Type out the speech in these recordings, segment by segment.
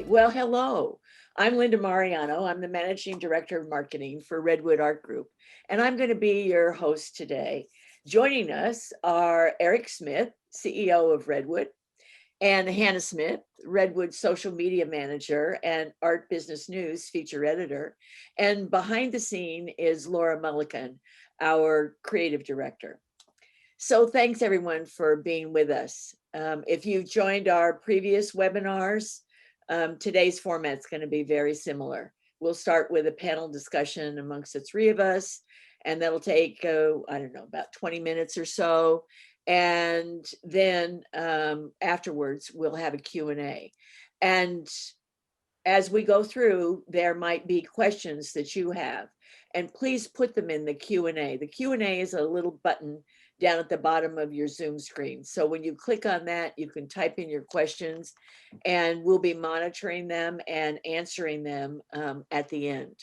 Okay, well, hello. I'm Linda Mariano. I'm the Managing Director of Marketing for Redwood Art Group, and I'm going to be your host today. Joining us are Eric Smith, CEO of Redwood, and Hannah Smith, Redwood Social Media Manager and Art Business News Feature Editor. And behind the scene is Laura Mullican, our Creative Director. So thanks everyone for being with us. If you've joined our previous webinars, today's format is going to be very similar. We'll start with a panel discussion amongst the three of us, and that'll take, I don't know, about 20 minutes or so. And then afterwards, we'll have a Q&A. And as we go through, there might be questions that you have, and please put them in the Q&A. The Q&A is a little button down at the bottom of your Zoom screen. So when you click on that, you can type in your questions and we'll be monitoring them and answering them at the end.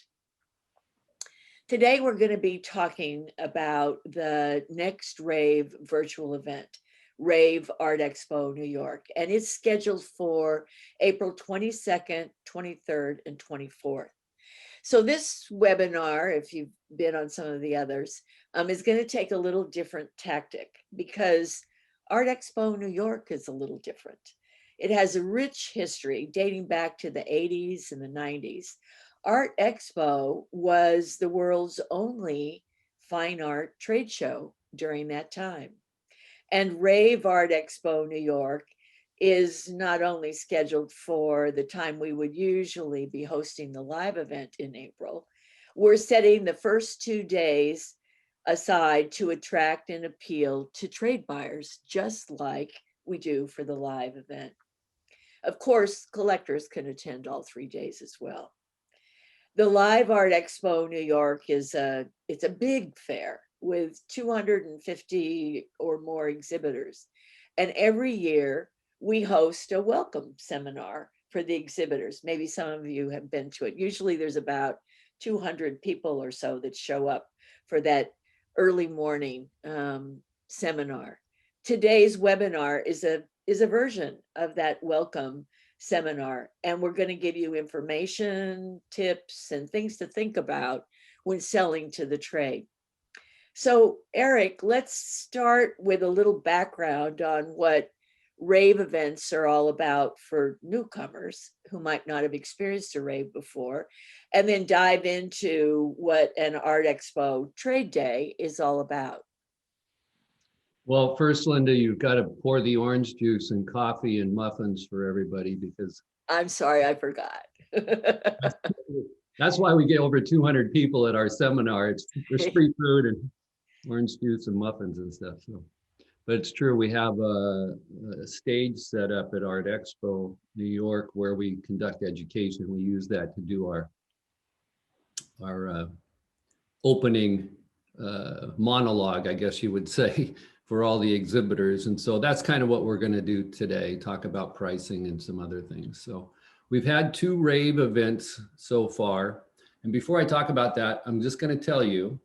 Today, we're going to be talking about the next RAVE virtual event, RAVE Art Expo New York, and it's scheduled for April 22nd, 23rd, and 24th. So this webinar, if you've been on some of the others, is going to take a little different tactic because Art Expo New York is a little different. It has a rich history dating back to the 80s and the 90s. Art Expo was the world's only fine art trade show during that time. And RAVE Art Expo New York is not only scheduled for the time we would usually be hosting the live event in April, we're setting the first 2 days aside to attract and appeal to trade buyers, just like we do for the live event. Of course, collectors can attend all 3 days as well. The Live Art Expo New York it's a big fair with 250 or more exhibitors. And every year we host a welcome seminar for the exhibitors. Maybe some of you have been to it. Usually there's about 200 people or so that show up for that early morning seminar. Today's webinar is a version of that welcome seminar, and we're going to give you information, tips, and things to think about when selling to the trade. So Eric, let's start with a little background on what RAVE events are all about for newcomers who might not have experienced a RAVE before, and then dive into what an Art Expo trade day is all about. Well, first, Linda, you've got to pour the orange juice and coffee and muffins for everybody because I'm sorry, I forgot. that's why we get over 200 people at our seminar. There's free food and orange juice and muffins and stuff. So, but it's true, we have a stage set up at Art Expo New York where we conduct education. We use that to do our opening monologue, I guess you would say, for all the exhibitors. And so that's kind of what we're going to do today, talk about pricing and some other things. So we've had 2 RAVE events so far. And before I talk about that, I'm just going to tell you,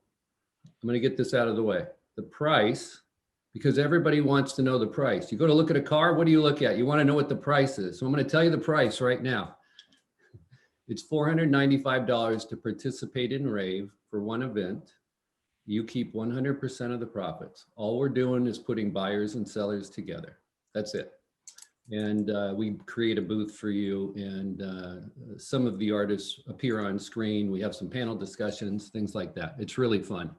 I'm going to get this out of the way. The price, because everybody wants to know the price. You go to look at a car, what do you look at? You want to know what the price is. So I'm going to tell you the price right now. It's $495 to participate in RAVE for one event. You keep 100% of the profits. All we're doing is putting buyers and sellers together. That's it. And we create a booth for you, and some of the artists appear on screen. We have some panel discussions, things like that. It's really fun.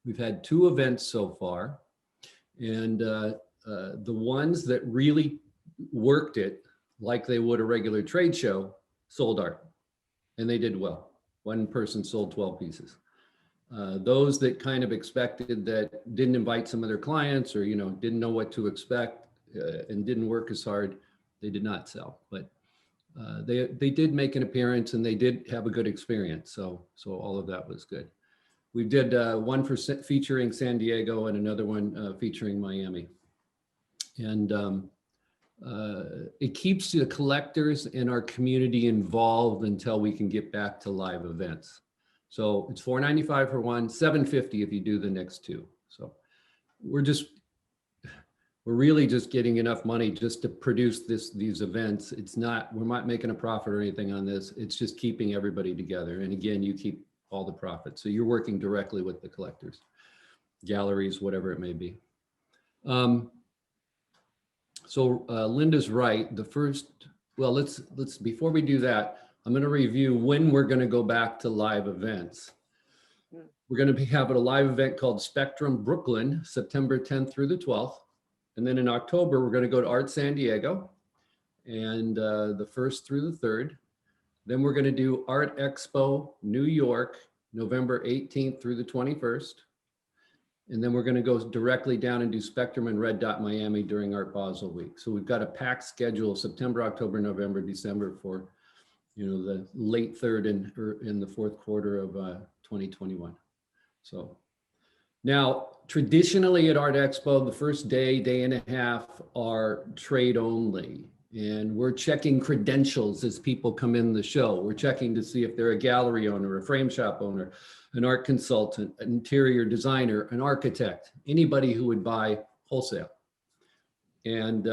We've had 2 events so far, and the ones that really worked it like they would a regular trade show sold art, and they did well. One person sold 12 pieces. Those that kind of expected that, didn't invite some of their clients, or didn't know what to expect and didn't work as hard, they did not sell. But they did make an appearance and they did have a good experience. So all of that was good. We did one featuring San Diego and another one featuring Miami. And it keeps the collectors in our community involved until we can get back to live events. So it's $495 for one, $750 if you do the next 2. So we're just we're really just getting enough money just to produce these events. It's not, we're not making a profit or anything on this. It's just keeping everybody together. And again, you keep all the profit. So you're working directly with the collectors, galleries, whatever it may be. Linda's right. The first, well, let's before we do that, I'm going to review when we're going to go back to live events. We're going to be having a live event called Spectrum Brooklyn, September 10th through the 12th. And then in October, we're going to go to Art San Diego, and the 1st through the 3rd. Then we're going to do Art Expo New York, November 18th through the 21st. And then we're going to go directly down and do Spectrum and Red Dot Miami during Art Basel Week. So we've got a packed schedule, September, October, November, December, for, you know, the late third and in the fourth quarter of 2021. So now, traditionally at Art Expo, the first day, day and a half are trade only. And we're checking credentials as people come in the show. We're checking to see if they're a gallery owner, a frame shop owner, an art consultant, an interior designer, an architect, anybody who would buy wholesale. And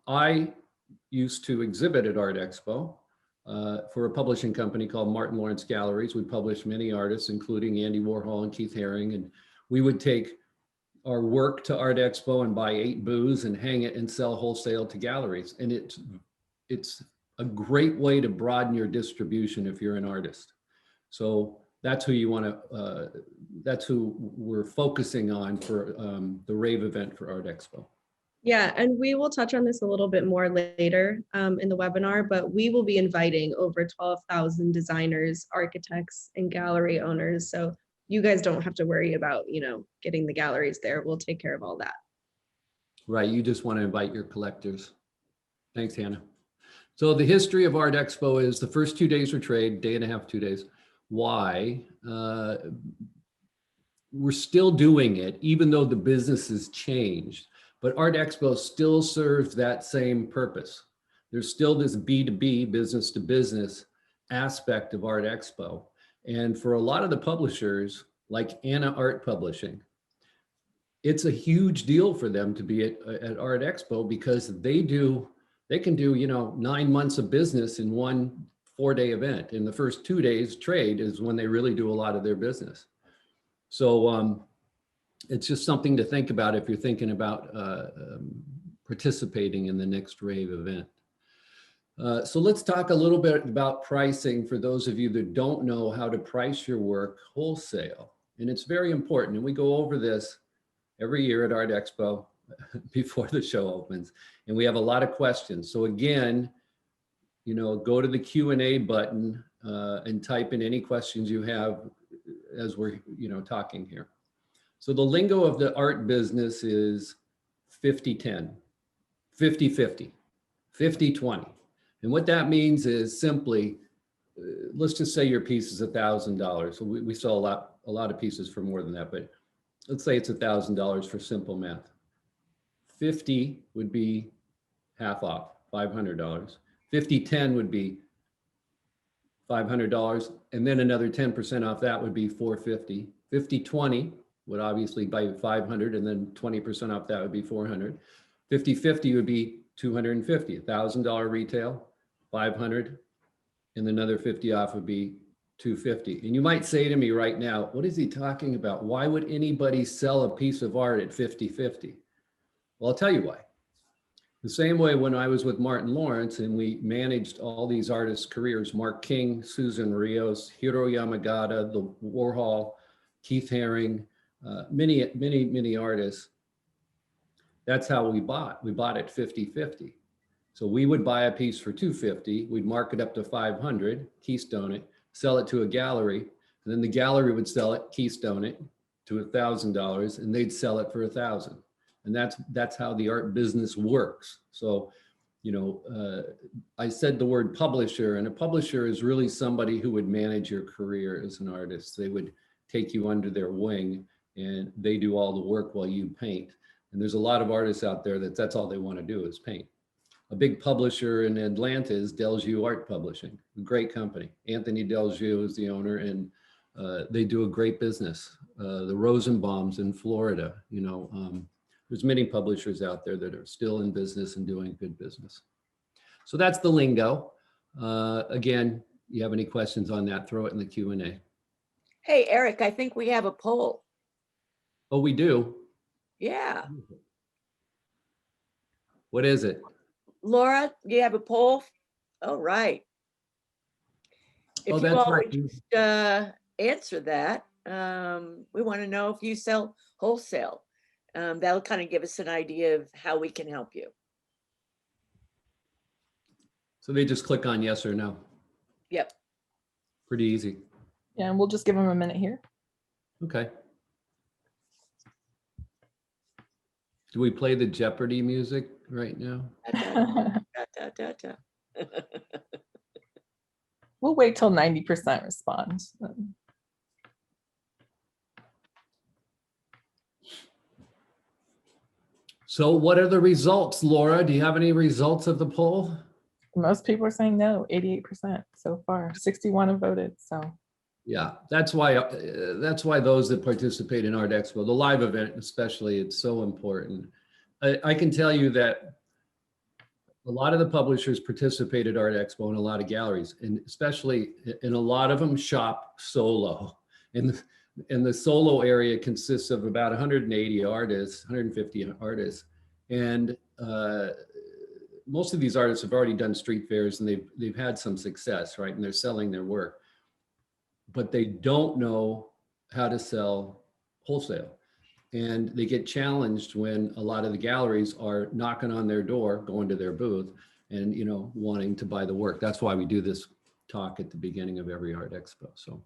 I used to exhibit at Art Expo for a publishing company called Martin Lawrence Galleries. We published many artists, including Andy Warhol and Keith Haring. And we would take our work to Art Expo and buy 8 booths and hang it and sell wholesale to galleries. And it's a great way to broaden your distribution if you're an artist. So that's who you want to, that's who we're focusing on for the RAVE event for Art Expo. Yeah, and we will touch on this a little bit more later in the webinar, but we will be inviting over 12,000 designers, architects, and gallery owners. So you guys don't have to worry about, you know, getting the galleries there. We'll take care of all that. Right, you just want to invite your collectors. Thanks, Hannah. So the history of Art Expo is the first 2 days were trade, day and a half, 2 days. Why? We're still doing it, even though the business has changed. But Art Expo still serves that same purpose. There's still this B2B, business to business aspect of Art Expo. And for a lot of the publishers, like Anna Art Publishing, it's a huge deal for them to be at Art Expo because they can do, you know, 9 months of business in one 4-day event. And the first 2 days trade is when they really do a lot of their business. So it's just something to think about if you're thinking about participating in the next RAVE event. So let's talk a little bit about pricing for those of you that don't know how to price your work wholesale. And it's very important. And we go over this every year at Art Expo before the show opens. And we have a lot of questions. So again, you know, go to the Q&A button and type in any questions you have as we're, you know, talking here. So the lingo of the art business is 50-10, 50-50, 50-20. And what that means is simply, let's just say your piece is $1,000. So we sell a lot of pieces for more than that, but let's say it's $1,000 for simple math. 50 would be half off, $500. 50-10 would be $500, and then another 10% off that would be $450. 50-20 would obviously buy 500, and then 20% off that would be 400. 50-50 would be $250, $1,000 retail, 500, and another 50 off would be 250. And you might say to me right now, what is he talking about? Why would anybody sell a piece of art at 50-50? Well, I'll tell you why. The same way when I was with Martin Lawrence and we managed all these artists' careers, Mark King, Susan Rios, Hiro Yamagata, the Warhol, Keith Haring, many artists. That's how we bought. We bought at 50-50. So we would buy a piece for $250. We'd mark it up to $500, keystone it, sell it to a gallery, and then the gallery would sell it, keystone it to $1,000, and they'd sell it for $1,000. And that's how the art business works. So, you know, I said the word publisher, and a publisher is really somebody who would manage your career as an artist. They would take you under their wing and they do all the work while you paint. And there's a lot of artists out there that's all they want to do is paint. A big publisher in Atlanta is Delgieux Art Publishing, a great company. Anthony Delgieux is the owner, and they do a great business. The Rosenbaums in Florida, you know, there's many publishers out there that are still in business and doing good business. So that's the lingo. Again, you have any questions on that, throw it in the Q&A. Hey, Eric, I think we have a poll. Oh, we do? Yeah. What is it? Laura, you have a poll? All right. If Oh, you that's all right. would just answer that, we want to know if you sell wholesale. That'll kind of give us an idea of how we can help you. So they just click on yes or no. Yep. Pretty easy. Yeah, and we'll just give them a minute here. Okay. Do we play the Jeopardy music right now? Da, da, da. We'll wait till 90% respond. So what are the results, Laura? Do you have any results of the poll? Most people are saying no, 88% so far. 61 have voted, so. Yeah, that's why those that participate in Art Expo, the live event especially, it's so important. I can tell you that a lot of the publishers participate at Art Expo and a lot of galleries, and especially in a lot of them shop solo. And the solo area consists of about 180 artists, 150 artists. And most of these artists have already done street fairs and they've had some success, right? And they're selling their work, but they don't know how to sell wholesale. And they get challenged when a lot of the galleries are knocking on their door, going to their booth and, you know, wanting to buy the work. That's why we do this talk at the beginning of every Art Expo. So,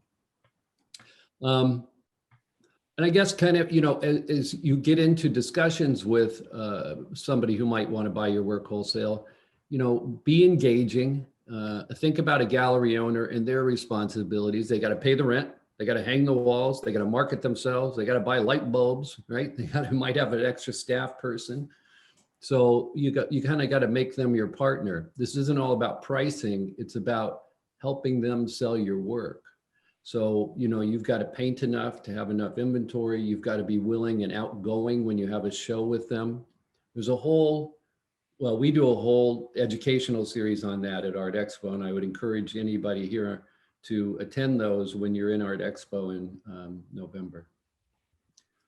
and I guess kind of, you know, as you get into discussions with somebody who might want to buy your work wholesale, you know, be engaging. Think about a gallery owner and their responsibilities. They got to pay the rent. They got to hang the walls. They got to market themselves. They got to buy light bulbs, right? They might have an extra staff person. So you kind of got to make them your partner. This isn't all about pricing. It's about helping them sell your work. So, you know, you've got to paint enough to have enough inventory. You've got to be willing and outgoing when you have a show with them. There's a whole, well, we do a whole educational series on that at Art Expo, and I would encourage anybody here to attend those when you're in Art Expo in November.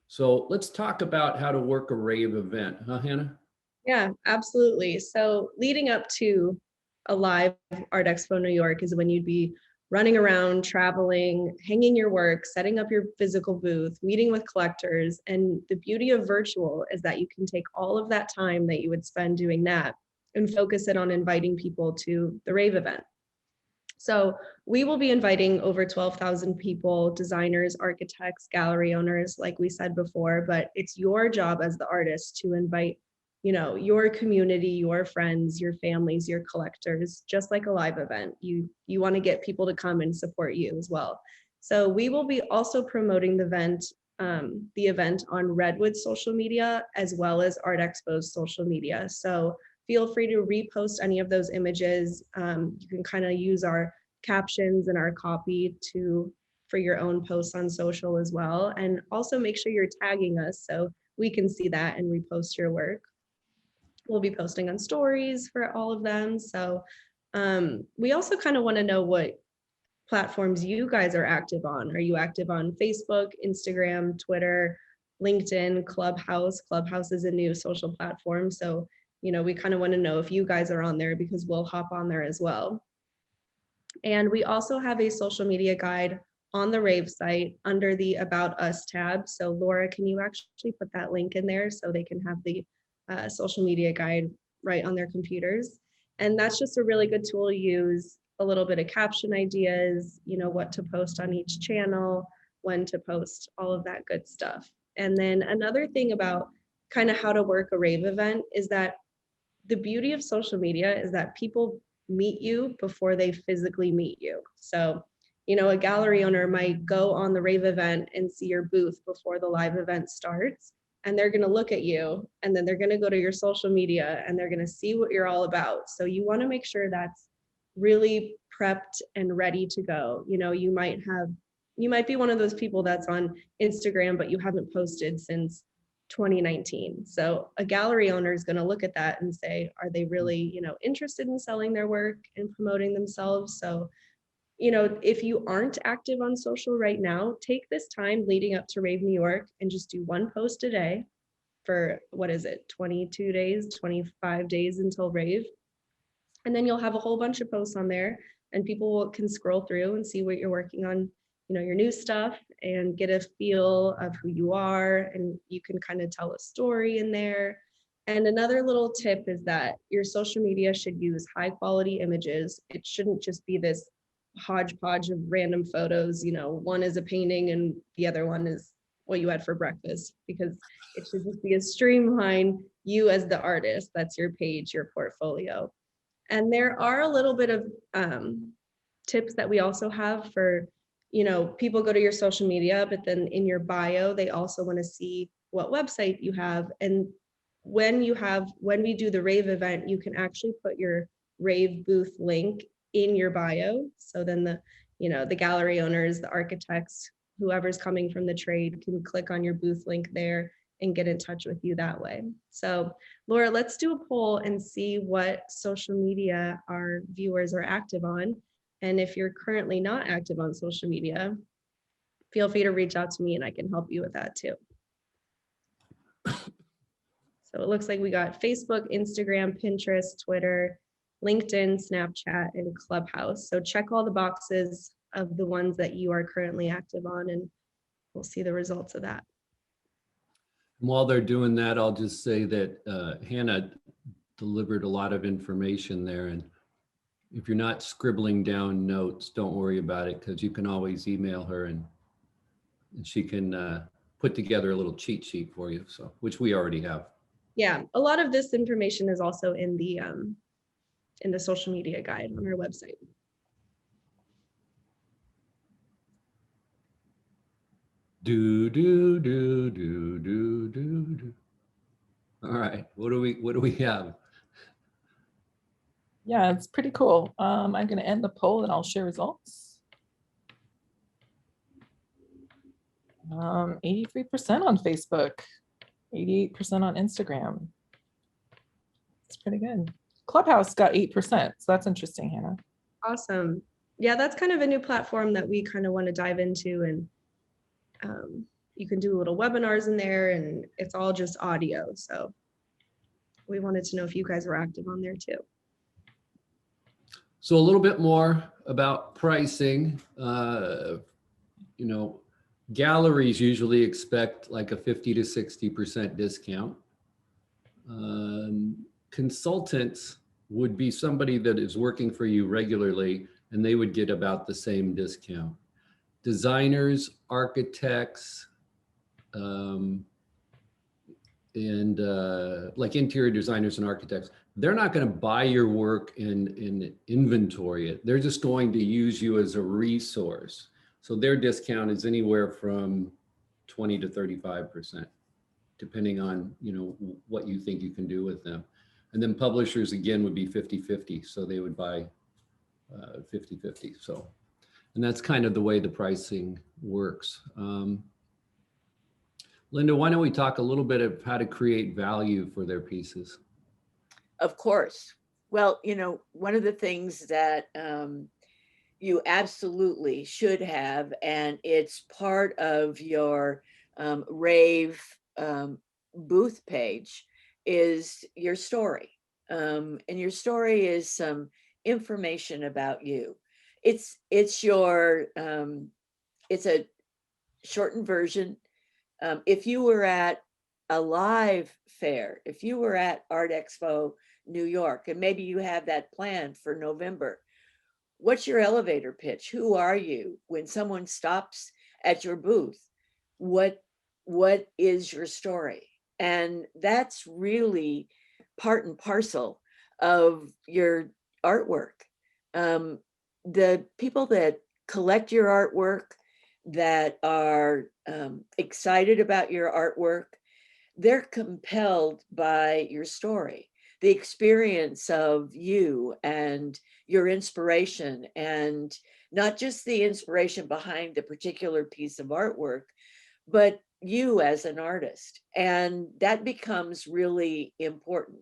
So let's talk about how to work a RAVE event, huh, Hannah? Yeah, absolutely. So leading up to a live Art Expo New York is when you'd be running around, traveling, hanging your work, setting up your physical booth, meeting with collectors. And the beauty of virtual is that you can take all of that time that you would spend doing that and focus it on inviting people to the RAVE event. So we will be inviting over 12,000 people, designers, architects, gallery owners, like we said before, but it's your job as the artist to invite, you know, your community, your friends, your families, your collectors, just like a live event. You want to get people to come and support you as well. So we will be also promoting the event on Redwood social media, as well as Art Expo's social media. So feel free to repost any of those images. You can kind of use our captions and our copy for your own posts on social as well. And also make sure you're tagging us so we can see that and repost your work. We'll be posting on stories for all of them. So we also kind of want to know what platforms you guys are active on. Are you active on Facebook, Instagram, Twitter, LinkedIn, Clubhouse? Clubhouse is a new social platform. So, you know, we kind of want to know if you guys are on there because we'll hop on there as well. And we also have a social media guide on the RAVE site under the About Us tab. So Laura, can you actually put that link in there so they can have the social media guide right on their computers? And that's just a really good tool to use, a little bit of caption ideas, you know, what to post on each channel, when to post, all of that good stuff. And then another thing about kind of how to work a RAVE event is that the beauty of social media is that people meet you before they physically meet you. So, you know, a gallery owner might go on the RAVE event and see your booth before the live event starts, and they're going to look at you, and then they're going to go to your social media and they're going to see what you're all about. So you want to make sure that's really prepped and ready to go. You know, you might be one of those people that's on Instagram, but you haven't posted since 2019. So a gallery owner is going to look at that and say, are they really, interested in selling their work and promoting themselves? So, if you aren't active on social right now, take this time leading up to Rave New York and just do one post a day for, 22 days, 25 days until Rave. And then you'll have a whole bunch of posts on there, and people can scroll through and see what you're working on, your new stuff, and get a feel of who you are. And you can kind of tell a story in there. And another little tip is that your social media should use high quality images. It shouldn't just be this hodgepodge of random photos. One is a painting and the other one is what you had for breakfast, because it should just be a streamline, you as the artist. That's your page, your portfolio. And there are a little bit of tips that we also have for, people go to your social media, but then in your bio, they also want to see what website you have. And when we do the Rave event, you can actually put your Rave booth link in your bio. So then the gallery owners, the architects, whoever's coming from the trade can click on your booth link there and get in touch with you that way. So Laura, let's do a poll and see what social media our viewers are active on. And if you're currently not active on social media, feel free to reach out to me and I can help you with that too. So it looks like we got Facebook, Instagram, Pinterest, Twitter, LinkedIn, Snapchat, and Clubhouse. So check all the boxes of the ones that you are currently active on, and we'll see the results of that. While they're doing that, I'll just say that Hannah delivered a lot of information there. And if you're not scribbling down notes, don't worry about it, because you can always email her and she can put together a little cheat sheet for you, so which we already have. Yeah, a lot of this information is also in the social media guide on our website. Do. All right, what do we have? Yeah, it's pretty cool. I'm going to end the poll and I'll share results. 83% on Facebook, 88% on Instagram. It's pretty good. Clubhouse got 8%, so that's interesting, Hannah. Awesome. Yeah, that's kind of a new platform that we kind of want to dive into, and you can do little webinars in there, and it's all just audio. So we wanted to know if you guys were active on there too. So a little bit more about pricing. Galleries usually expect like a 50 to 60% discount. Consultants would be somebody that is working for you regularly, and they would get about the same discount. Designers, architects, and like interior designers and architects, they're not going to buy your work and inventory it. They're just going to use you as a resource. So their discount is anywhere from 20 to 35%, depending on what you think you can do with them. And then publishers again would be 50-50, so they would buy 50-50. So, and that's kind of the way the pricing works. Linda, why don't we talk a little bit of how to create value for their pieces? Of course. Well, one of the things that you absolutely should have, and it's part of your RAVE booth page, is your story. And your story is some information about you. It's a shortened version. If you were at a live fair, if you were at Art Expo New York, and maybe you have that planned for November, what's your elevator pitch? Who are you when someone stops at your booth? What is your story? And that's really part and parcel of your artwork. The people that collect your artwork, that are excited about your artwork, they're compelled by your story, the experience of you and your inspiration, and not just the inspiration behind the particular piece of artwork, but you as an artist. And that becomes really important.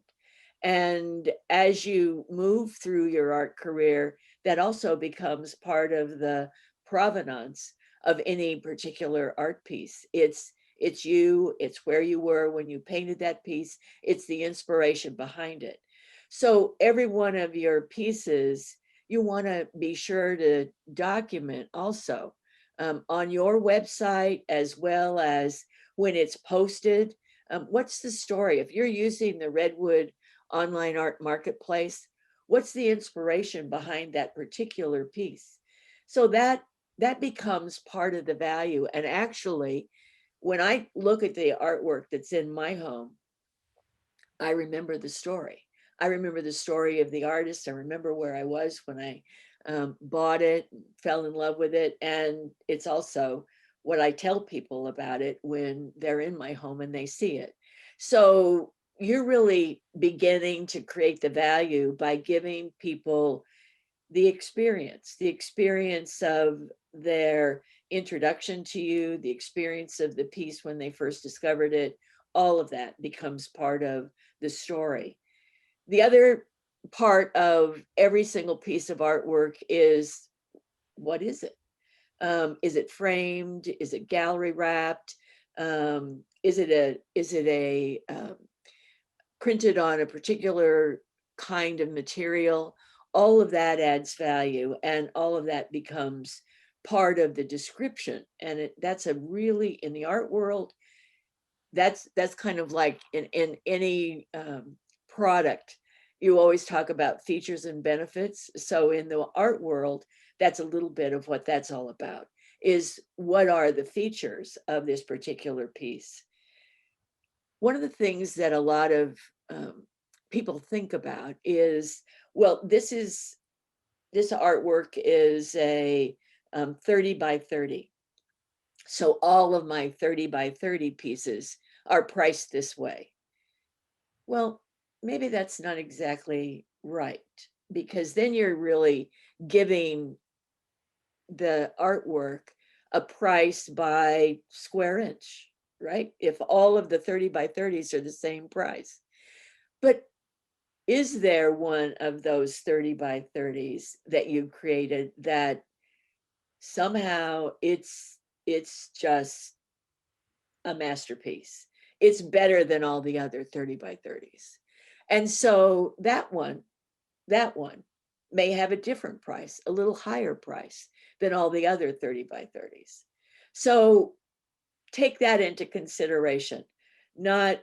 And as you move through your art career, that also becomes part of the provenance of any particular art piece. It's you, it's where you were when you painted that piece, it's the inspiration behind it. So every one of your pieces, you want to be sure to document also on your website, as well as when it's posted. What's the story? If you're using the Redwood online art marketplace, what's the inspiration behind that particular piece? So that becomes part of the value. And actually, when I look at the artwork that's in my home, I remember the story. I remember the story of the artist. I remember where I was when I bought it, fell in love with it. And it's also what I tell people about it when they're in my home and they see it. So you're really beginning to create the value by giving people the experience of their introduction to you, the experience of the piece when they first discovered it. All of that becomes part of the story. The other part of every single piece of artwork is, what is it? Is it framed? Is it gallery wrapped? Is it a printed on a particular kind of material? All of that adds value, and all of that becomes part of the description. And that's a really, in the art world, that's kind of like in any product, you always talk about features and benefits. So in the art world, that's a little bit of what that's all about, is what are the features of this particular piece. One of the things that a lot of people think about is, well, this artwork is a 30 by 30. So all of my 30 by 30 pieces are priced this way. Well, maybe that's not exactly right, because then you're really giving the artwork a price by square inch, right? If all of the 30 by 30s are the same price. But is there one of those 30 by 30s that you created that somehow it's just a masterpiece? It's better than all the other 30 by 30s. And so that one may have a different price, a little higher price than all the other 30 by 30s. So take that into consideration. Not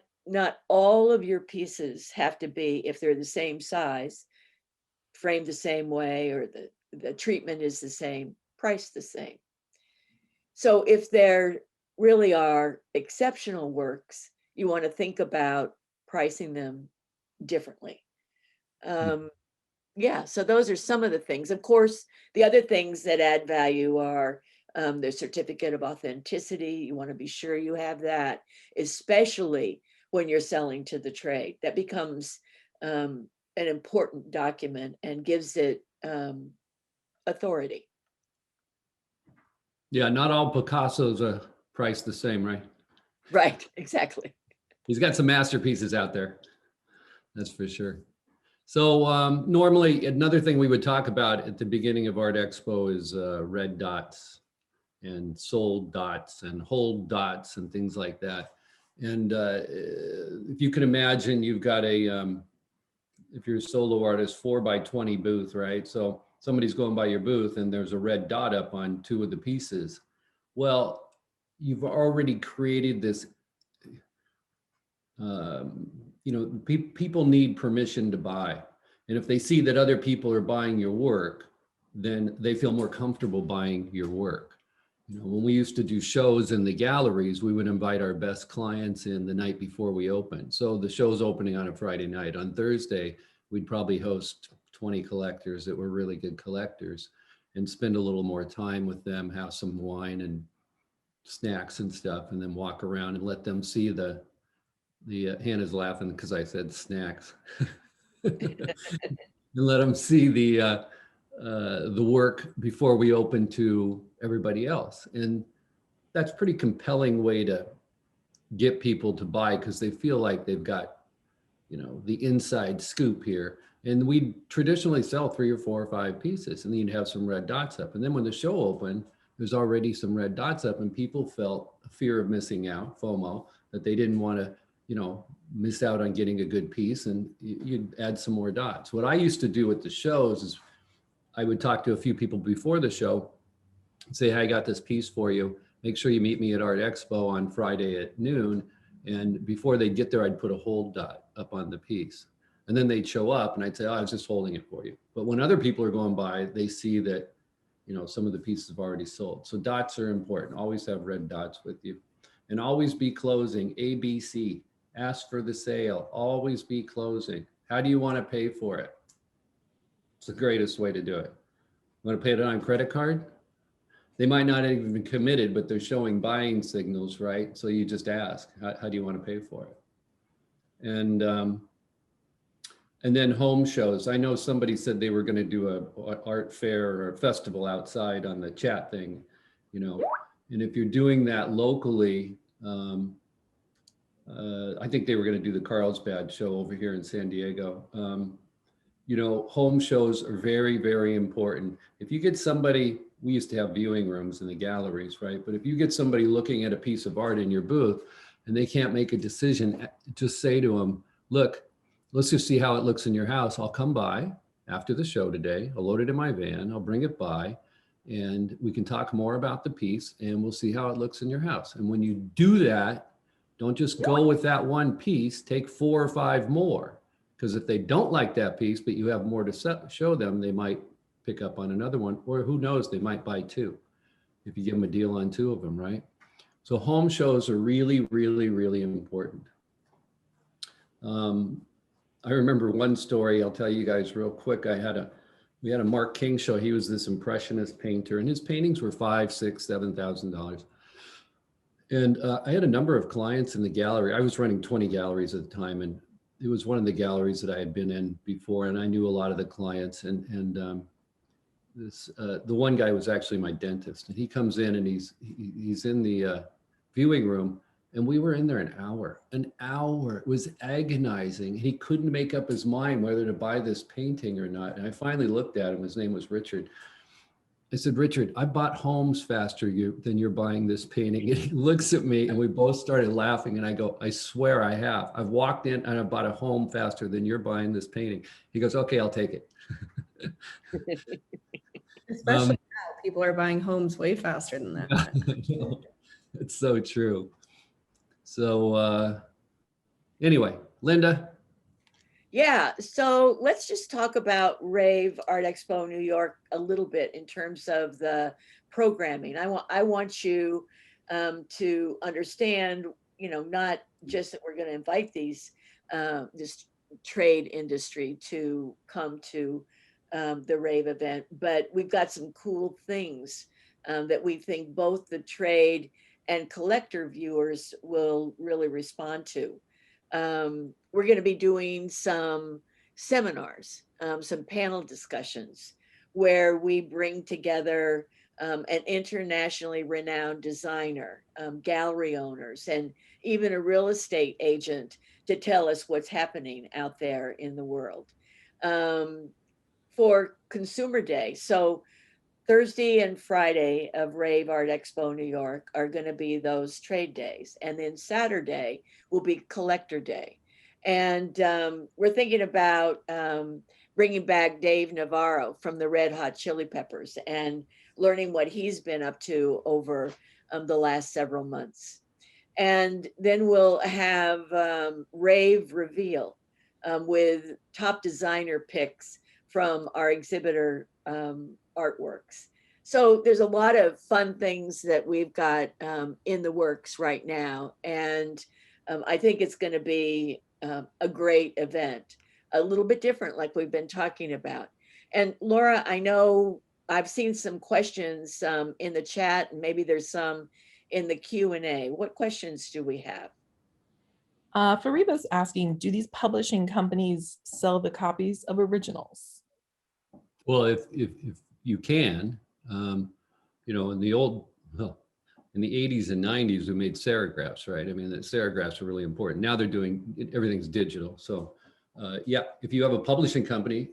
all of your pieces have to be, if they're the same size, framed the same way, or the treatment is the same, priced the same. So if there really are exceptional works, you want to think about pricing them differently. Yeah, so those are some of the things. Of course, the other things that add value are the certificate of authenticity. You want to be sure you have that, especially when you're selling to the trade. That becomes an important document and gives it authority. Yeah, not all Picasso's are priced the same, right? Right, exactly. He's got some masterpieces out there. That's for sure. So normally another thing we would talk about at the beginning of Art Expo is red dots and sold dots and hold dots and things like that. And if you can imagine, you've got a, if you're a solo artist, 4 by 20 booth, right? So somebody's going by your booth and there's a red dot up on 2 of the pieces. Well, you've already created this, people need permission to buy. And if they see that other people are buying your work, then they feel more comfortable buying your work. When we used to do shows in the galleries, we would invite our best clients in the night before we opened. So the show's opening on a Friday night. On Thursday, we'd probably host 20 collectors that were really good collectors and spend a little more time with them, have some wine and snacks and stuff, and then walk around and let them see the Hannah's laughing because I said snacks. And let them see the work before we open to everybody else. And that's a pretty compelling way to get people to buy because they feel like they've got, you know, the inside scoop here. And we traditionally sell 3 or 4 or 5 pieces, and then you'd have some red dots up. And then when the show opened, there's already some red dots up, and people felt a fear of missing out, FOMO, that they didn't want to, you know, miss out on getting a good piece, and you'd add some more dots. What I used to do at the shows is I would talk to a few people before the show and say, hey, I got this piece for you. Make sure you meet me at Art Expo on Friday at noon. And before they get there, I'd put a hold dot up on the piece. And then they'd show up and I'd say, oh, I was just holding it for you. But when other people are going by, they see that, you know, some of the pieces have already sold. So dots are important. Always have red dots with you. And always be closing, ABC. Ask for the sale. Always be closing. How do you want to pay for it? It's the greatest way to do it. Want to pay it on credit card? They might not have even committed, but they're showing buying signals, right? So you just ask, how do you want to pay for it? And then home shows. I know somebody said they were going to do a art fair or a festival outside on the chat thing, you know. And if you're doing that locally, I think they were going to do the Carlsbad show over here in San Diego. You know, home shows are very, very important. If you get somebody, we used to have viewing rooms in the galleries, right? But if you get somebody looking at a piece of art in your booth and they can't make a decision, just say to them, look, let's just see how it looks in your house. I'll come by after the show today. I'll load it in my van. I'll bring it by and we can talk more about the piece and we'll see how it looks in your house. And when you do that, don't just go with that one piece, take 4 or 5 more. Because if they don't like that piece, but you have more to show them, they might pick up on another one, or who knows, they might buy 2 if you give them a deal on 2 of them, right? So home shows are really, really, really important. I remember one story I'll tell you guys real quick. We had a Mark King show. He was this impressionist painter, and his paintings were $5,000, $6,000, $7,000. And I had a number of clients in the gallery. I was running 20 galleries at the time, and it was one of the galleries that I had been in before, and I knew a lot of the clients. And the one guy was actually my dentist, and he comes in and he's in the viewing room, and we were in there an hour. It was agonizing. He couldn't make up his mind whether to buy this painting or not. And I finally looked at him. His name was Richard. I said, Richard, I bought homes faster than you're buying this painting. And he looks at me and we both started laughing. And I go, I swear I have. I've walked in and I bought a home faster than you're buying this painting. He goes, okay, I'll take it. Especially now, people are buying homes way faster than that. It's so true. So anyway, Linda. Yeah, so let's just talk about RAVE Art Expo New York a little bit in terms of the programming. I want you to understand, you know, not just that we're going to invite this trade industry to come to the RAVE event, but we've got some cool things that we think both the trade and collector viewers will really respond to. We're going to be doing some seminars, some panel discussions where we bring together an internationally renowned designer, gallery owners, and even a real estate agent to tell us what's happening out there in the world. For Consumer Day, so Thursday and Friday of RAVE Art Expo New York are going to be those trade days. And then Saturday will be Collector Day. And we're thinking about bringing back Dave Navarro from the Red Hot Chili Peppers and learning what he's been up to over the last several months. And then we'll have RAVE Reveal with top designer picks from our exhibitor artworks. So there's a lot of fun things that we've got in the works right now. And I think it's going to be a great event, a little bit different like we've been talking about. And Laura, I know I've seen some questions in the chat, and maybe there's some in the Q&A. What questions do we have? Fariba's asking, do these publishing companies sell the copies of originals? Well, if you can, you know, in the old, well, in the 80s and 90s, we made serigraphs, right? I mean, the serigraphs are really important. Now they're doing, everything's digital. So yeah, if you have a publishing company,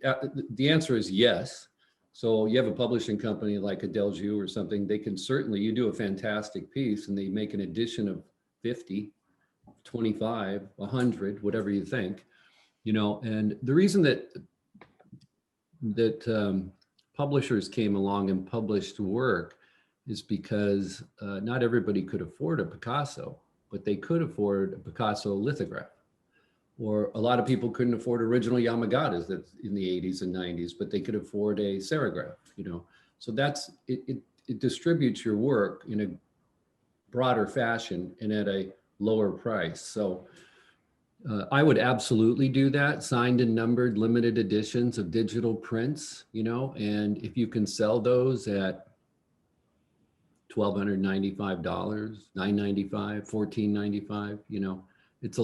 the answer is yes. So you have a publishing company like a Delju or something, they can certainly, you do a fantastic piece and they make an edition of 50, 25, 100, whatever you think, you know. And the reason that publishers came along and published work is because not everybody could afford a Picasso, but they could afford a Picasso lithograph. Or a lot of people couldn't afford original Yamagatas that's in the 80s and 90s, but they could afford a serigraph, you know. So that's, it distributes your work in a broader fashion and at a lower price. So I would absolutely do that. Signed and numbered limited editions of digital prints, you know, and if you can sell those at $1,295, $995, $1,495, you know, it's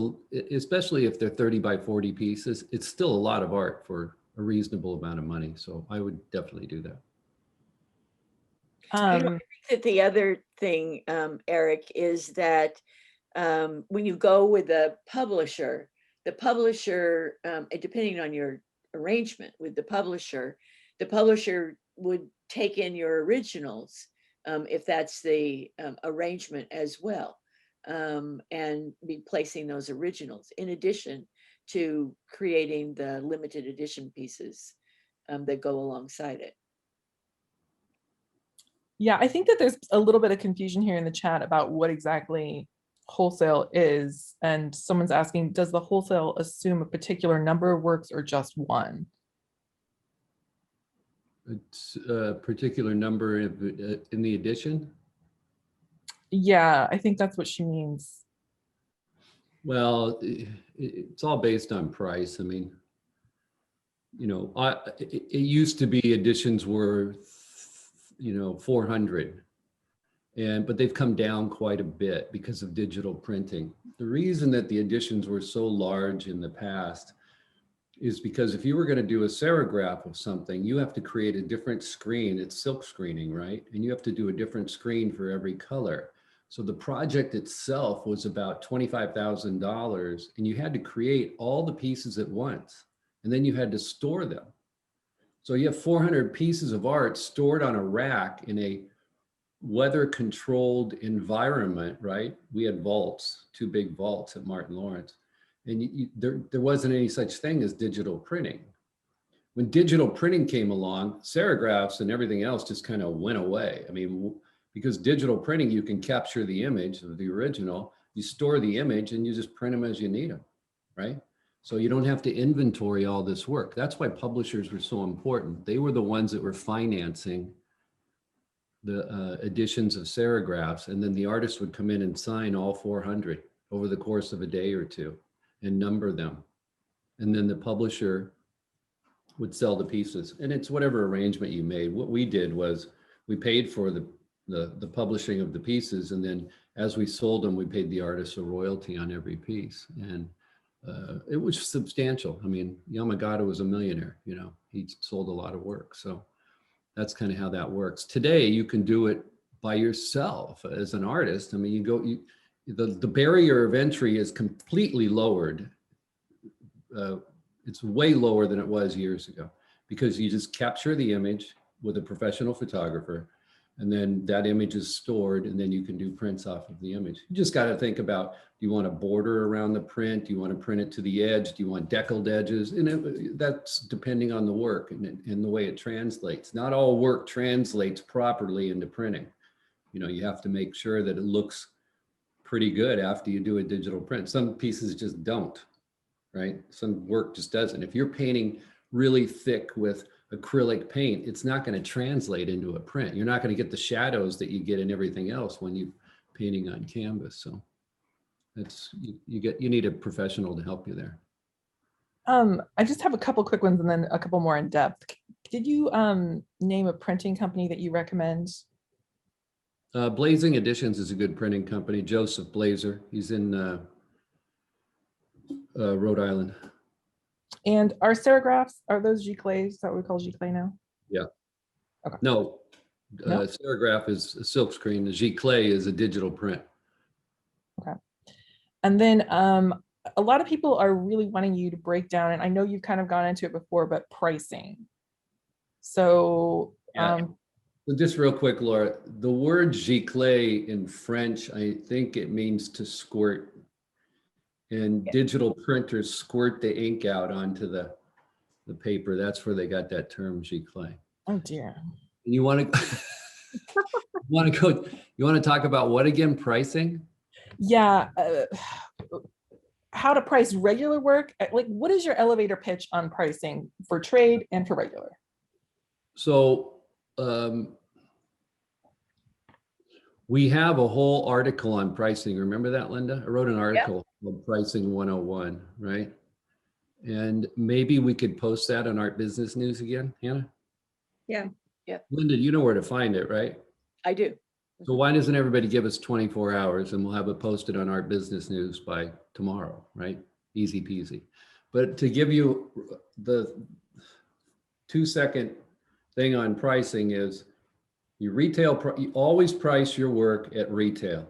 especially if they're 30 by 40 pieces, it's still a lot of art for a reasonable amount of money. So I would definitely do that. I think that the other thing, Eric, is that when you go with the publisher, depending on your arrangement with the publisher would take in your originals if that's the arrangement as well, and be placing those originals in addition to creating the limited edition pieces that go alongside it. Yeah, I think that there's a little bit of confusion here in the chat about what exactly wholesale is. And someone's asking, does the wholesale assume a particular number of works or just one? It's a particular number in the edition. Yeah, I think that's what she means. Well, it's all based on price. I mean, you know, it used to be editions were, you know, 400, but they've come down quite a bit because of digital printing. The reason that the editions were so large in the past is because if you were going to do a serigraph of something, you have to create a different screen. It's silk screening, right? And you have to do a different screen for every color. So the project itself was about $25,000, and you had to create all the pieces at once, and then you had to store them. So you have 400 pieces of art stored on a rack in a weather-controlled environment, right? We had vaults, 2 big vaults at Martin Lawrence, and there wasn't any such thing as digital printing. When digital printing came along, serigraphs and everything else just kind of went away. I mean, because digital printing, you can capture the image of the original, you store the image, and you just print them as you need them, right? So you don't have to inventory all this work. That's why publishers were so important. They were the ones that were financing the editions of serigraphs, and then the artist would come in and sign all 400 over the course of a day or two and number them. And then the publisher would sell the pieces, and it's whatever arrangement you made. What we did was we paid for the publishing of the pieces, and then as we sold them, we paid the artist a royalty on every piece. And it was substantial. I mean, Yamagata was a millionaire, you know, he sold a lot of work. So that's kind of how that works. Today, you can do it by yourself as an artist. I mean, the barrier of entry is completely lowered. It's way lower than it was years ago, because you just capture the image with a professional photographer, and then that image is stored, and then you can do prints off of the image. You just got to think about, do you want a border around the print? Do you want to print it to the edge? Do you want deckled edges? And that's depending on the work and the way it translates. Not all work translates properly into printing. You know, you have to make sure that it looks pretty good after you do a digital print. Some pieces just don't, right? Some work just doesn't. If you're painting really thick with acrylic paint, it's not going to translate into a print. You're not going to get the shadows that you get in everything else when you're painting on canvas. So that's, you need a professional to help you there. I just have a couple quick ones and then a couple more in depth. Did you name a printing company that you recommend? Blazing Editions is a good printing company. Joseph Blazer, he's in Rhode Island. And are serigraphs, are those giclées? Is that what we call giclée now? Yeah. Okay. No, No? Serigraph is a silkscreen. The giclée is a digital print. And then a lot of people are really wanting you to break down, and I know you've kind of gone into it before, but pricing. So Yeah. So just real quick, Laura, the word giclée in French, I think it means to squirt. And digital printers squirt the ink out onto the paper. That's where they got that term giclée. oh dear. You want to you want to talk about what again? Pricing? Yeah. How to price regular work? Like, what is your elevator pitch on pricing for trade and for regular? So we have a whole article on pricing. Remember that, Linda? I wrote an article called Pricing 101, right? And maybe we could post that on Art Business News again, Hannah? Yeah. Linda, you know where to find it, right? I do. So why doesn't everybody give us 24 hours and we'll have it posted on Art Business News by tomorrow, right? Easy peasy. But to give you the 2-second thing on pricing is you always price your work at retail,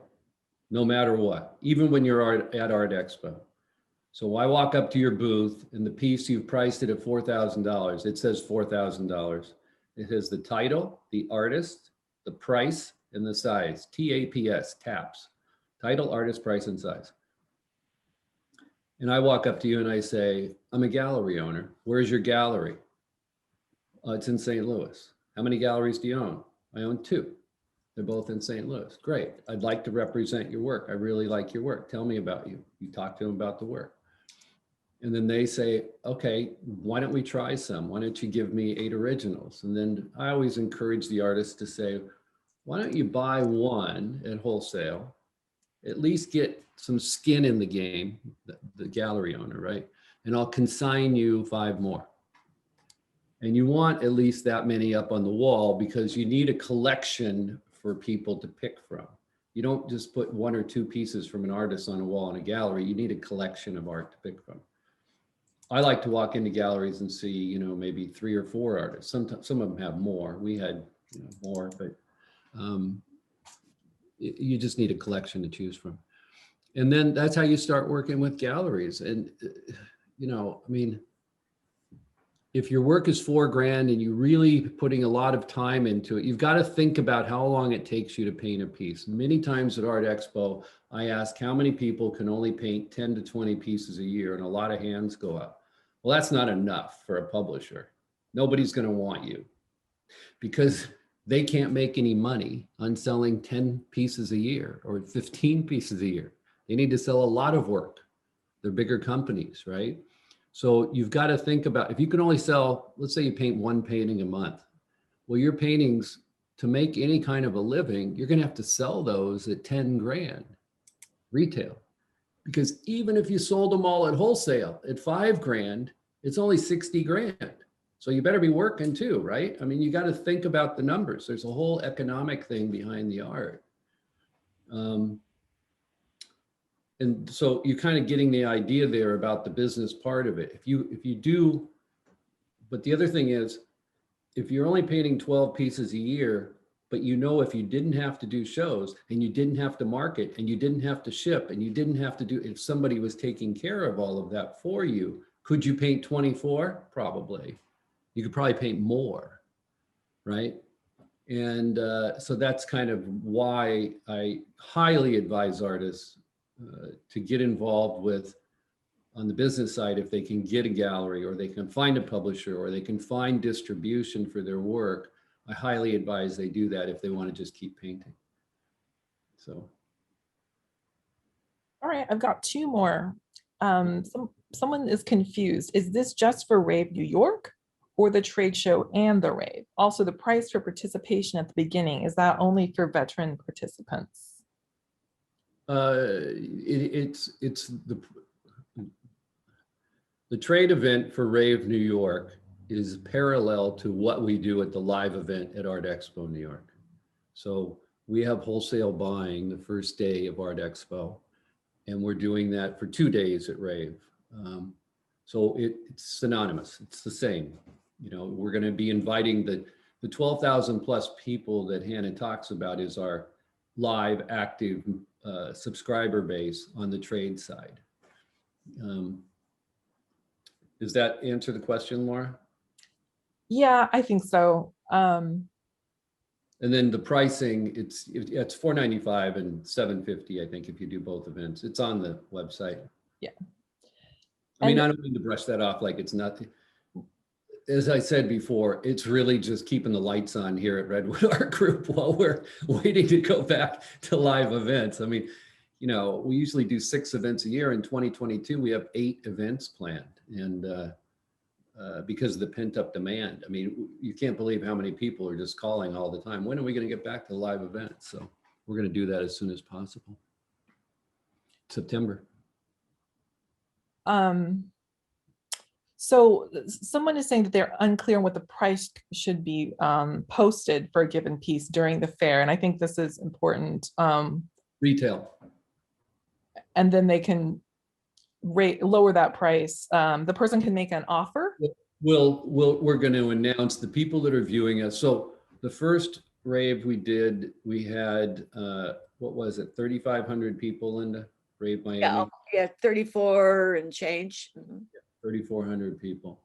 no matter what, even when you're at Art Expo. So I walk up to your booth and the piece you've priced it at $4,000. It says $4,000. It has the title, the artist, the price, and the size. TAPS, TAPS. Title, artist, price, and size. And I walk up to you and I say, I'm a gallery owner. Where's your gallery? It's in St. Louis. How many galleries do you own? I own 2. They're both in St. Louis. Great. I'd like to represent your work. I really like your work. Tell me about you. You talk to them about the work. And then they say, okay, why don't we try some? Why don't you give me 8 originals? And then I always encourage the artist to say, why don't you buy one at wholesale, at least get some skin in the game, the gallery owner, right? And I'll consign you 5 more. And you want at least that many up on the wall because you need a collection for people to pick from. You don't just put 1 or 2 pieces from an artist on a wall in a gallery. You need a collection of art to pick from. I like to walk into galleries and see, maybe 3 or 4 artists. Sometimes some of them have more. We had more, but you just need a collection to choose from. And then that's how you start working with galleries. And, if your work is $4,000 and you're really putting a lot of time into it, you've got to think about how long it takes you to paint a piece. Many times at Art Expo, I ask how many people can only paint 10 to 20 pieces a year, and a lot of hands go up. Well, that's not enough for a publisher. Nobody's going to want you because they can't make any money on selling 10 pieces a year or 15 pieces a year. They need to sell a lot of work. They're bigger companies, right? So you've got to think about, if you can only sell, let's say you paint 1 painting a month. Well, your paintings, to make any kind of a living, you're going to have to sell those at 10 grand retail. Because even if you sold them all at wholesale at 5 grand, it's only 60 grand. So you better be working too, right? I mean, you got to think about the numbers. There's a whole economic thing behind the art. And so you're kind of getting the idea there about the business part of it. If you do, but the other thing is, if you're only painting 12 pieces a year, but if you didn't have to do shows and you didn't have to market and you didn't have to ship and you didn't have to do, if somebody was taking care of all of that for you, could you paint 24? Probably. You could probably paint more, right? And so that's kind of why I highly advise artists to get involved with, on the business side, if they can get a gallery or they can find a publisher or they can find distribution for their work, I highly advise they do that if they want to just keep painting. So. All right, I've got 2 more. Someone is confused. Is this just for RAVE New York or the trade show and the RAVE? Also, the price for participation at the beginning, is that only for veteran participants? It's the trade event for RAVE New York is parallel to what we do at the live event at Art Expo New York. So we have wholesale buying the first day of Art Expo, and we're doing that for 2 days at RAVE. So it's synonymous. It's the same. We're going to be inviting The 12,000 plus people that Hannah talks about is our live active subscriber base on the trade side. Does that answer the question, Laura? Yeah, I think so. And then the pricing, it's $495 and $750, I think, if you do both events. It's on the website. Yeah. I mean, And- I don't mean to brush that off like it's nothing. As I said before, it's really just keeping the lights on here at Redwood Art Group while we're waiting to go back to live events. I mean, you know, we usually do 6 events a year. In 2022, we have 8 events planned, and because of the pent up demand. I mean, you can't believe how many people are just calling all the time. When are we going to get back to the live events? So we're going to do that as soon as possible. September. So someone is saying that they're unclear on what the price should be posted for a given piece during the fair. And I think this is important. Retail. And then they can lower that price. The person can make an offer. We're going to announce the people that are viewing us. So the first rave we did, we had, what was it? 3,500 people in the Rave Miami. Yeah, 34 and change. 3,400 people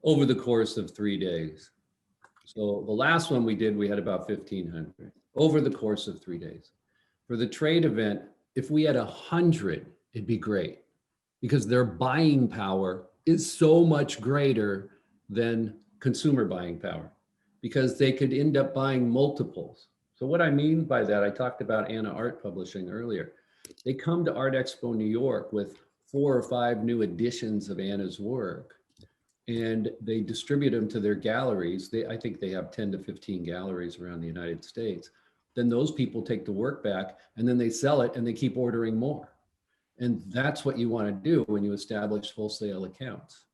over the course of 3 days. So the last one we did, we had about 1,500 over the course of 3 days. For the trade event, if we had 100, it'd be great because their buying power is so much greater than consumer buying power because they could end up buying multiples. So what I mean by that, I talked about Anna Art Publishing earlier. They come to Art Expo New York with 4 or 5 new editions of Anna's work, and they distribute them to their galleries. I think they have 10 to 15 galleries around the United States. Then those people take the work back and then they sell it and they keep ordering more. And that's what you want to do when you establish wholesale accounts.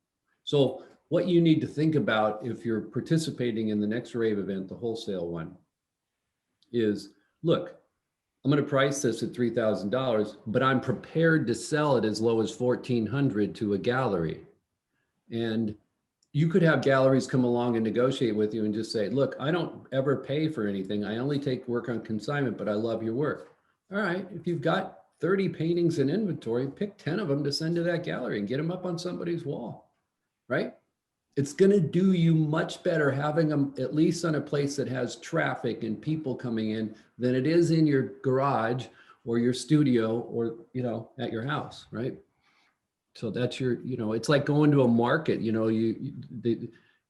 So what you need to think about if you're participating in the next rave event, the wholesale one, is look, I'm going to price this at $3,000, but I'm prepared to sell it as low as $1,400 to a gallery. And you could have galleries come along and negotiate with you and just say, look, I don't ever pay for anything. I only take work on consignment, but I love your work. All right, if you've got 30 paintings in inventory, pick 10 of them to send to that gallery and get them up on somebody's wall, right? It's going to do you much better having them at least on a place that has traffic and people coming in than it is in your garage or your studio or, you know, at your house, right? So that's your, you know, it's like going to a market, you know,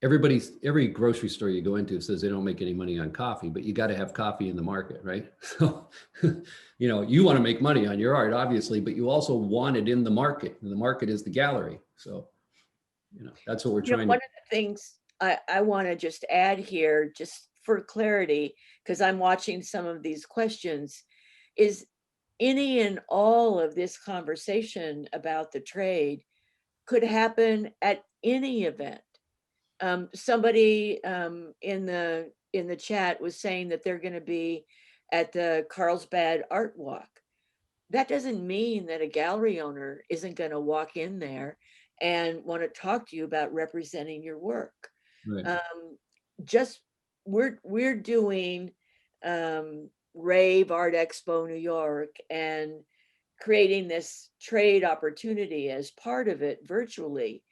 every grocery store you go into says they don't make any money on coffee, but you got to have coffee in the market, right? So, you know, you want to make money on your art, obviously, but you also want it in the market, and the market is the gallery. So, you know, that's what we're trying to. One of the things I want to just add here, just for clarity, because I'm watching some of these questions, is any and all of this conversation about the trade could happen at any event. Somebody in the chat was saying that they're going to be at the Carlsbad Art Walk. That doesn't mean that a gallery owner isn't going to walk in there and want to talk to you about representing your work. Right. Just we're doing RAVE Art Expo New York and creating this trade opportunity as part of it virtually,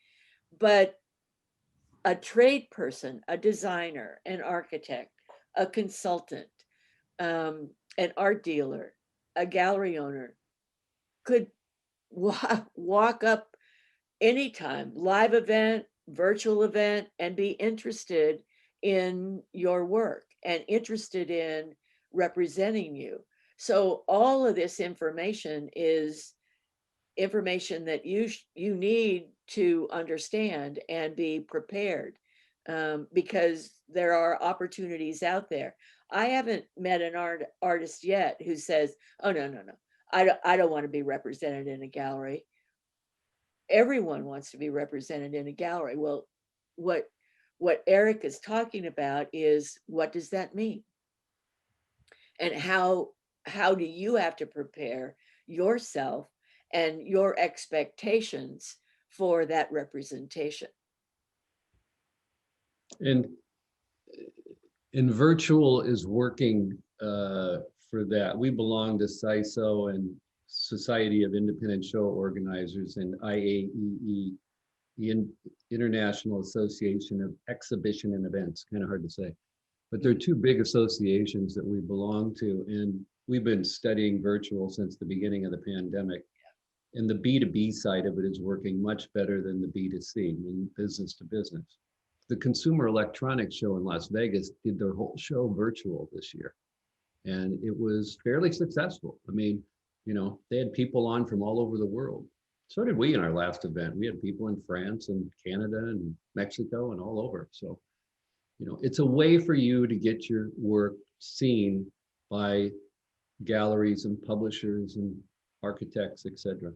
but a trade person, a designer, an architect, a consultant, an art dealer, a gallery owner could walk up anytime, live event, virtual event, and be interested in your work and interested in representing you. So all of this information is information that you need to understand and be prepared, because there are opportunities out there. I haven't met an artist yet who says, oh, no, I don't want to be represented in a gallery. Everyone wants to be represented in a gallery. Well, what Eric is talking about is, what does that mean? And how do you have to prepare yourself and your expectations for that representation? And And virtual is working for that. We belong to CISO and Society of Independent Show Organizers and IAEE, the International Association of Exhibition and Events, kind of hard to say. But there are two big associations that we belong to, and we've been studying virtual since the beginning of the pandemic. And the B2B side of it is working much better than the B2C, I mean, business to business. The Consumer Electronics Show in Las Vegas did their whole show virtual this year. And it was fairly successful. I mean, you know, they had people on from all over the world. So did we in our last event. We had people in France and Canada and Mexico and all over. So, you know, it's a way for you to get your work seen by galleries and publishers and architects, etc.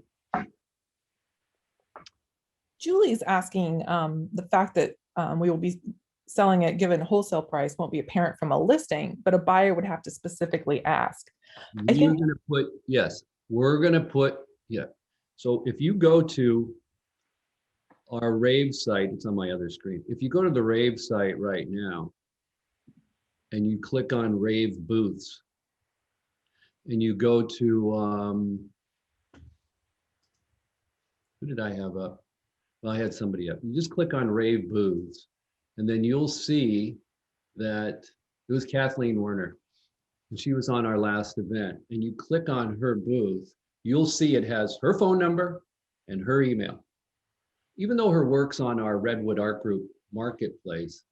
Julie's asking the fact that we will be selling it given wholesale price won't be apparent from a listing, but a buyer would have to specifically ask. I We're think going to put, yes, we're going to put, yeah. So if you go to our RAVE site, it's on my other screen. If you go to the RAVE site right now and you click on RAVE booths and you go to, who did I have up? Well, I had somebody up. You just click on RAVE booths and then you'll see that it was Kathleen Werner. And she was on our last event. And you click on her booth, you'll see it has her phone number and her email. Even though her work's on our Redwood Art Group marketplace,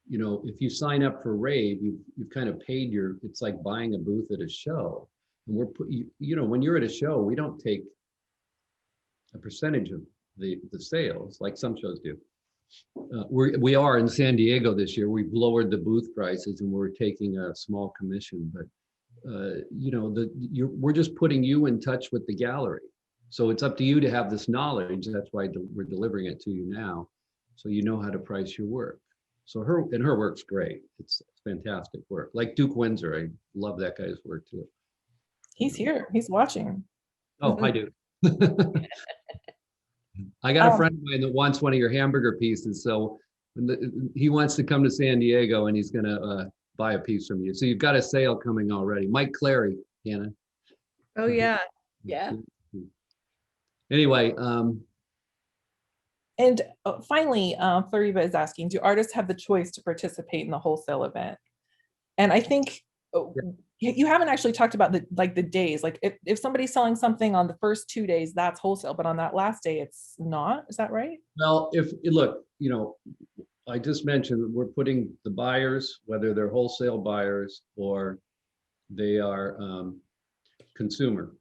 you know, if you sign up for RAVE, you've kind of paid your, it's like buying a booth at a show. And we're you know, when you're at a show, we don't take a percentage of the sales like some shows do. We are in San Diego this year. We've lowered the booth prices and we're taking a small commission, but you know, we're just putting you in touch with the gallery. So it's up to you to have this knowledge. That's why we're delivering it to you now, so you know how to price your work. So her work's great. It's fantastic work. Like Duke Windsor, I love that guy's work too. he's here, he's watching. Oh, I do. I got a friend of mine that wants one of your hamburger pieces. So he wants to come to San Diego and he's going to buy a piece from you. So you've got a sale coming already. Mike Clary, Hannah. Oh, yeah. Yeah. Anyway. And finally, Floriba is asking, do artists have the choice to participate in the wholesale event? And I think you haven't actually talked about the days. Like if somebody's selling something on the first 2 days, that's wholesale, but on that last day, it's not. Is that right? Well, look, you know, I just mentioned that we're putting the buyers, whether they're wholesale buyers or they are consumer,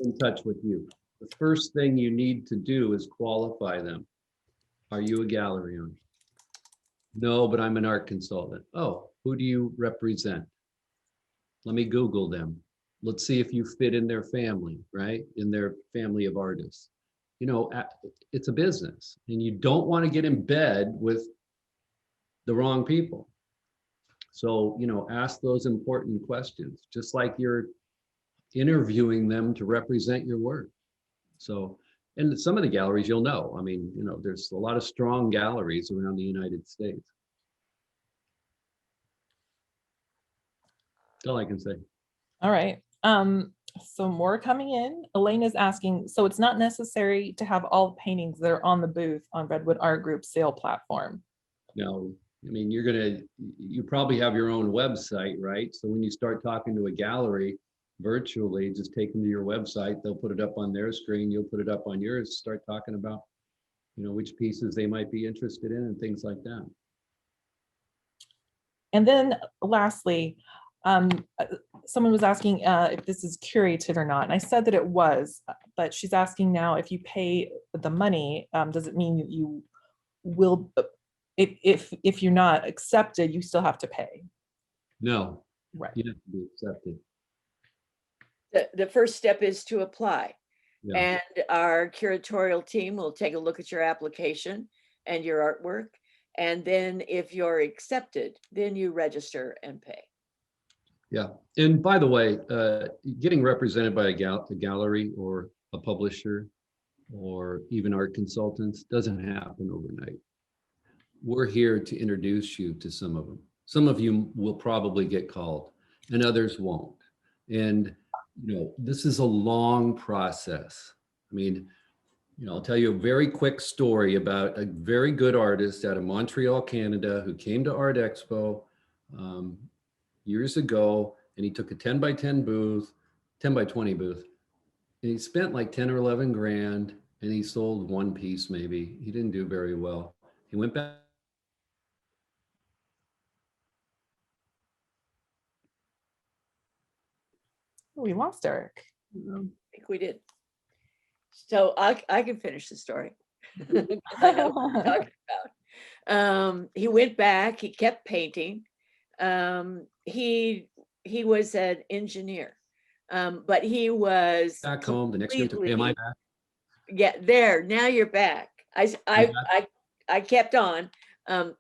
in touch with you. The first thing you need to do is qualify them. Are you a gallery owner? No, but I'm an art consultant. Oh, who do you represent? Let me Google them. Let's see if you fit in their family, right? In their family of artists. You know, it's a business and you don't want to get in bed with the wrong people. So, you know, ask those important questions, just like you're interviewing them to represent your work. So, and some of the galleries you'll know. I mean, you know, there's a lot of strong galleries around the United States. That's all I can say. All right. So more coming in. Elaine is asking, so it's not necessary to have all the paintings that are on the booth on Redwood Art Group sale platform. No, I mean, you probably have your own website, right? So when you start talking to a gallery virtually, just take them to your website. They'll put it up on their screen. You'll put it up on yours. Start talking about, you know, which pieces they might be interested in and things like that. And then lastly, someone was asking if this is curated or not. And I said that it was, but she's asking now if you pay the money, does it mean you will, if you're not accepted, you still have to pay? No, Right. you have to be accepted. The first step is to apply. Yeah. And our curatorial team will take a look at your application and your artwork. And then if you're accepted, then you register and pay. Yeah. And by the way, getting represented by a gallery or a publisher or even art consultants doesn't happen overnight. We're here to introduce you to some of them. Some of you will probably get called and others won't. And, this is a long process. I mean, I'll tell you a very quick story about a very good artist out of Montreal, Canada, who came to Art Expo years ago, and he took a 10 by 10 booth, 10 by 20 booth, and he spent like 10 or 11 grand, and he sold one piece maybe. He didn't do very well. He went back. We lost Eric. I think we did. So I can finish the story. I know what we're talking about. He went back, he kept painting. He was an engineer, but he was Back home the next year. Am I back? Yeah, there, now you're back. I kept on.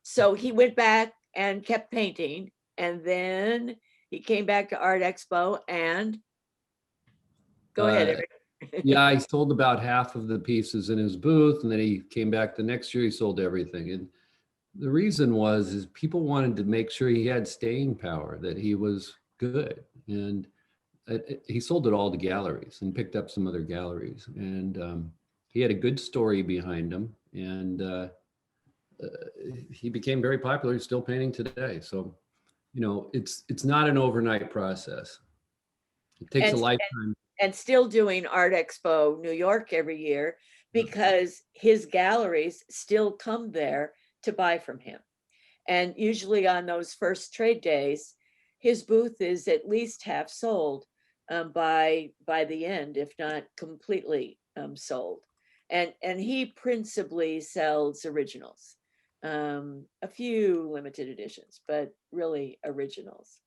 So he went back and kept painting, and then he came back to Art Expo and go ahead, Eric. Yeah, I sold about half of the pieces in his booth, and then he came back the next year, he sold everything. And the reason is people wanted to make sure he had staying power, that he was good. And he sold it all to galleries and picked up some other galleries. And he had a good story behind him. And he became very popular. He's still painting today. So, it's not an overnight process. It takes a lifetime. And still doing Art Expo New York every year, because his galleries still come there to buy from him. And usually on those first trade days, his booth is at least half sold by the end, if not completely sold. And he principally sells originals, a few limited editions, but really originals.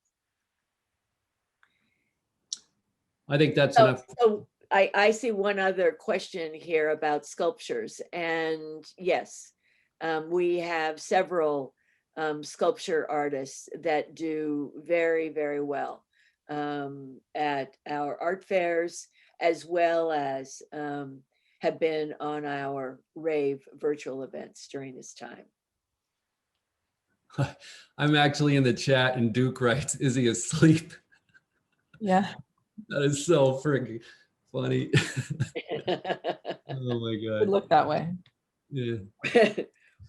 I think that's enough. So I see one other question here about sculptures, and yes, we have several sculpture artists that do very, very well at our art fairs, as well as have been on our RAVE virtual events during this time. I'm actually in the chat, and Duke writes, "Is he asleep?" Yeah. That is so freaking funny. Oh my It God. look that way. Yeah.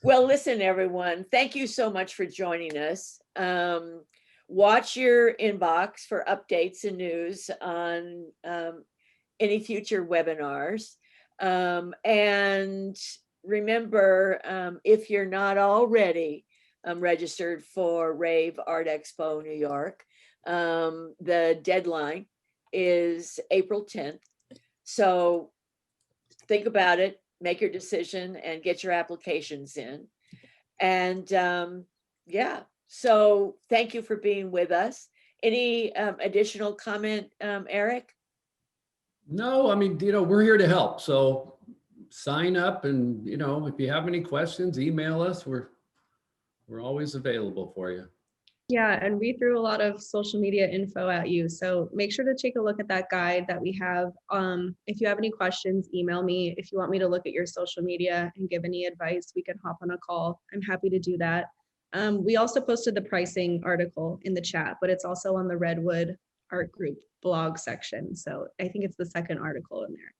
Well, listen, everyone, thank you so much for joining us. Watch your inbox for updates and news on any future webinars. And remember, if you're not already registered for RAVE Art Expo New York, the deadline is April 10th. So think about it, make your decision, and get your applications in. And yeah, so thank you for being with us. Any additional comment, Eric? No, I mean, we're here to help. So sign up, and if you have any questions, email us. We're always available for you. Yeah, and we threw a lot of social media info at you. So make sure to take a look at that guide that we have. If you have any questions, email me. If you want me to look at your social media and give any advice, we can hop on a call. I'm happy to do that. We also posted the pricing article in the chat, but it's also on the Redwood Art Group blog section. So I think it's the second article in there.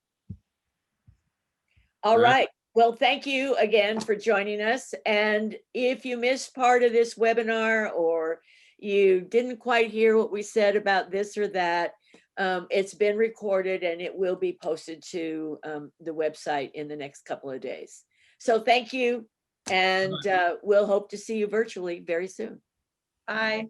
All right. Well, thank you again for joining us. And if you missed part of this webinar, or you didn't quite hear what we said about this or that, it's been recorded and it will be posted to the website in the next couple of days. So thank you. And we'll hope to see you virtually very soon. Bye.